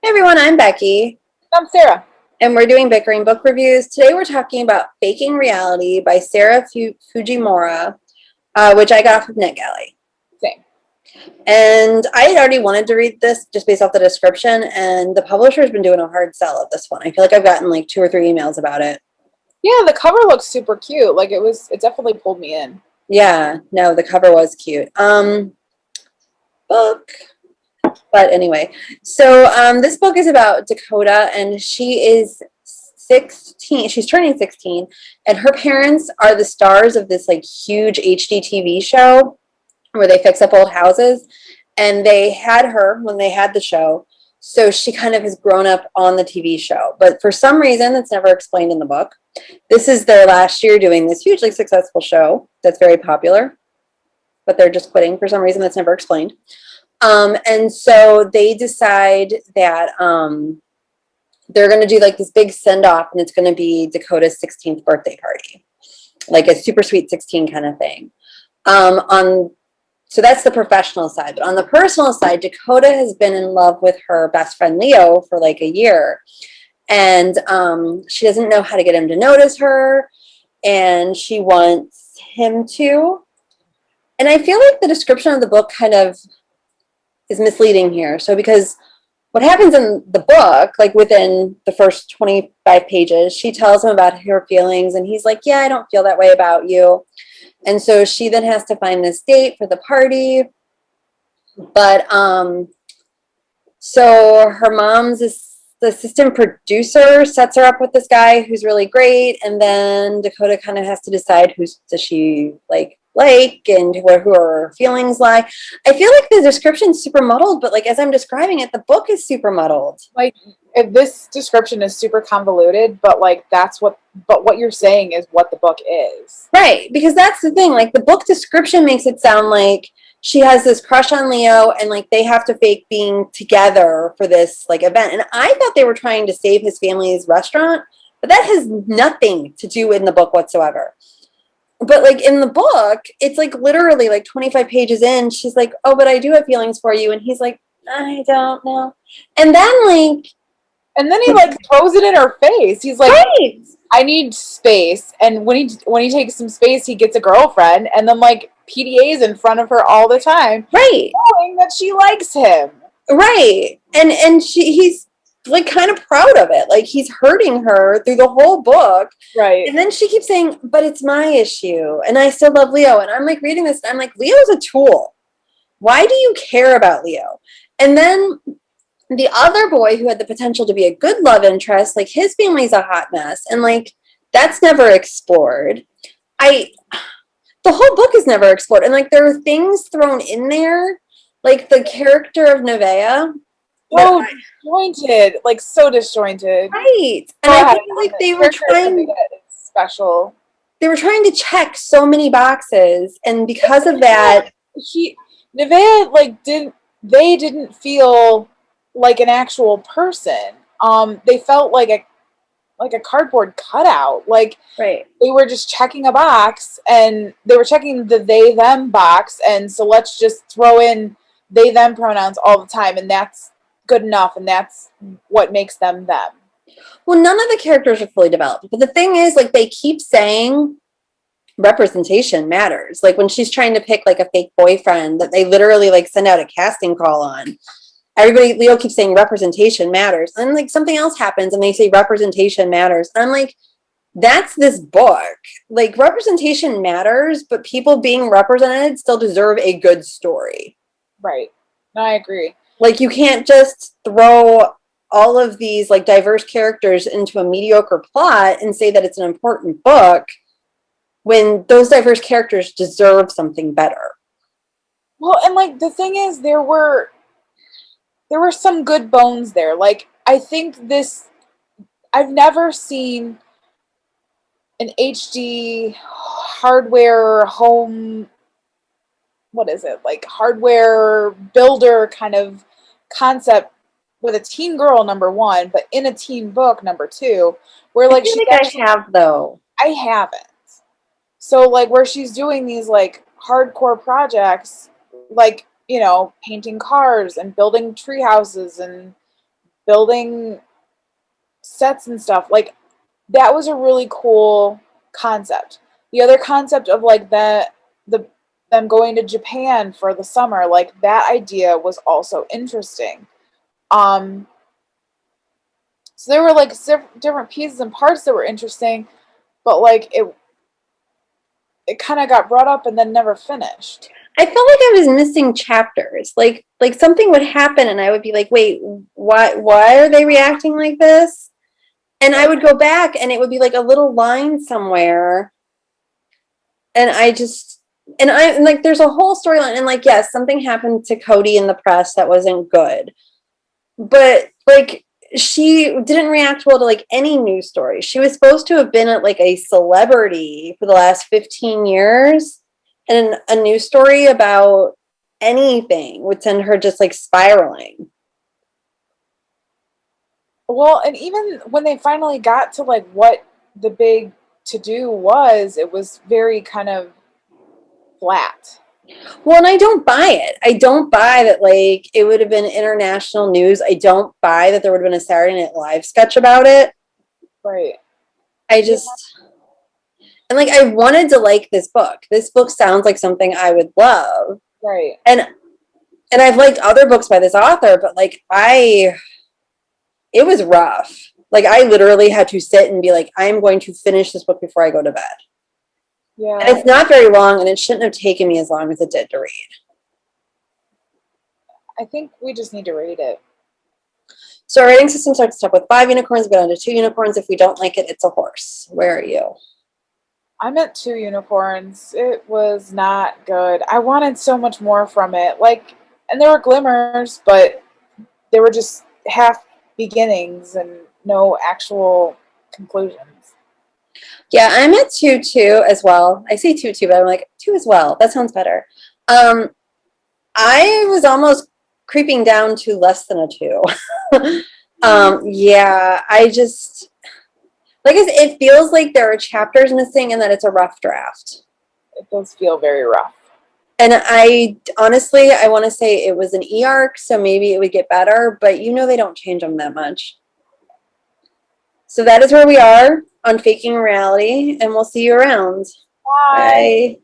Hey everyone, I'm Becky, I'm Sarah. and we're doing Bickering Book Reviews. Today we're talking about Faking Reality by Sara Fujimura, which I got off of NetGalley. Same. And I had already wanted to read this just based off the description, and the publisher's been doing a hard sell of this one. I feel like I've gotten like 2 or 3 emails about it. Yeah, the cover looks super cute. It definitely pulled me in. Yeah, no, the cover was cute. Book. But anyway, so this book is about Dakota, and she is 16. She's turning 16, and her parents are the stars of this like huge HD TV show where they fix up old houses. And they had her when they had the show. So she kind of has grown up on the TV show. But for some reason, that's never explained in the book. This is their last year doing this hugely successful show that's very popular, but they're just quitting for some reason that's never explained. And so they decide that they're going to do like this big send off, and it's going to be Dakota's 16th birthday party, like a super sweet 16 kind of thing. On So that's the professional side, but on the personal side, Dakota has been in love with her best friend Leo for like a year, and she doesn't know how to get him to notice her, and she wants him to. And I feel like the description of the book kind of is misleading here. So because what happens in the book, like within the first 25 pages, she tells him about her feelings, and he's like, yeah, I don't feel that way about you. And so she then has to find this date for the party. But so her mom's the assistant producer sets her up with this guy who's really great, and then Dakota kind of has to decide who does she like and who her feelings lie. I feel like the description's super muddled, but like as I'm describing it, the book is super muddled. Like if this description is super convoluted, but what you're saying is what the book is. Right, because that's the thing. Like the book description makes it sound like she has this crush on Leo, and like they have to fake being together for this like event. And I thought they were trying to save his family's restaurant, but that has nothing to do in the book whatsoever. But like in the book, it's like literally like 25 pages in, she's like, "Oh, but I do have feelings for you." And he's like, "I don't know." And then And then he like throws it in her face. He's like, right, I need space. And when he takes some space, he gets a girlfriend and then like PDAs in front of her all the time, right. knowing that she likes him. Right. And he's like kind of proud of it. Like he's hurting her through the whole book. Right. And then she keeps saying, "But it's my issue. And I still love Leo." And I'm like reading this, and I'm like, Leo's a tool. Why do you care about Leo? And then the other boy who had the potential to be a good love interest, like his family's a hot mess. And like that's never explored. I The whole book is never explored. And like there are things thrown in there, like the character of Nevea that So disjointed, like so disjointed. right. And Go I ahead. feel like The character of Naviga is special. they were trying to check so many boxes, and because of that, She Nevaeh didn't feel like an actual person. They felt like a cardboard cutout. Like right. they were just checking a box, and they were checking the they them box, and so let's just throw in they them pronouns all the time, and that's good enough, and that's what makes them them. Well, none of the characters are fully developed. But the thing is, like they keep saying representation matters. Like when she's trying to pick like a fake boyfriend that they literally like send out a casting call on. Everybody, Leo keeps saying representation matters. And then like something else happens and they say representation matters. And I'm like, that's this book. Like representation matters, but people being represented still deserve a good story. Right. No, I agree. Like you can't just throw all of these like diverse characters into a mediocre plot and say that it's an important book when those diverse characters deserve something better. Well, and like the thing is, there were some good bones there. Like I think this I've never seen an HD hardware home, what is it? Like hardware builder kind of concept with a teen girl number 1, but in a teen book number 2, where I like feel she's like actually I have though. I haven't. So like where she's doing these like hardcore projects, like, painting cars and building tree houses and building sets and stuff. Like, that was a really cool concept. The other concept of like the them going to Japan for the summer, like that idea was also interesting. Um, so there were like different pieces and parts that were interesting, but like it kind of got brought up and then never finished. I felt like I was missing chapters. Like something would happen and I would be like, wait, why are they reacting like this? And I would go back and it would be like a little line somewhere. And and like there's a whole storyline and like yes, something happened to Cody in the press that wasn't good. But like she didn't react well to like any news story. She was supposed to have been at like a celebrity for the last 15 years, and a news story about anything would send her just like spiraling. Well, and even when they finally got to like what the big to do was, it was very kind of flat. Well, and I don't buy it. I don't buy that like it would have been international news. I don't buy that there would have been a Saturday Night Live sketch about it. Right. I just and like I wanted to like this book. This book sounds like something I would love. Right. And I've liked other books by this author, but like it was rough. Like I literally had to sit and be like, I'm going to finish this book before I go to bed. Yeah. And it's not very long, and it shouldn't have taken me as long as it did to read. I think we just need to read it. So our rating system starts up with 5 unicorns, go down to 2 unicorns. If we don't like it, it's a horse. Where are you? I'm at 2 unicorns. It was not good. I wanted so much more from it. Like, and there were glimmers, but they were just half beginnings and no actual conclusions. Yeah, I'm at 2 too as well. I say 2 too, but I'm like 2 as well. That sounds better. I was almost creeping down to less than a 2. Yeah, I just like it feels like there are chapters missing and that it's a rough draft. It does feel very rough. And I honestly, I want to say it was an eARC, so maybe it would get better, but you know they don't change them that much. So that is where we are on Faking Reality, and we'll see you around. Bye. Bye.